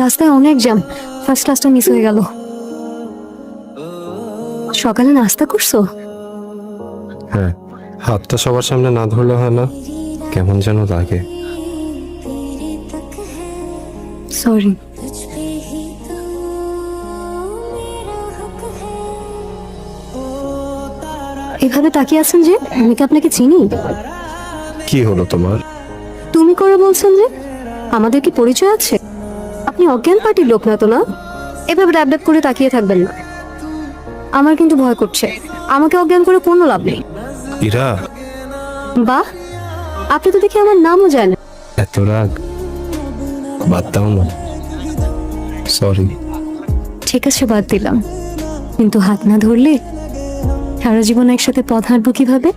রাস্তায় অনেক jam, first ক্লাসটা মিস হয়ে গেল। সকালে নাস্তা করছো? হ্যাঁ, হাতটা সবার সামনে না ধরলে হয় না, কেমন যেন লাগে। সরি। এভাবে তাকিয়ে আছেন যে, আমি কি আপনাকে চিনি? কি হলো তোমার? তুমি করে বলছেন যে, আমাদের কি পরিচয় আছে? আপনি অজ্ঞান পার্টির লোক না তো, না? এভাবে ড্যাব ড্যাব করে তাকিয়ে থাকবেন না। আমার কিন্তু ভয় করছে, আমাকে অজ্ঞান করে কোনো লাভ নেই। ইরা, বাহ, আপনি তো দেখি আমার নামও জানেন। এত রাগ বাদ দাও না। সরি। ঠিক আছে, বাদ দিলাম, কিন্তু হাত না ধরলে সারা জীবন একসাথে পথ হাঁটবো কিভাবে?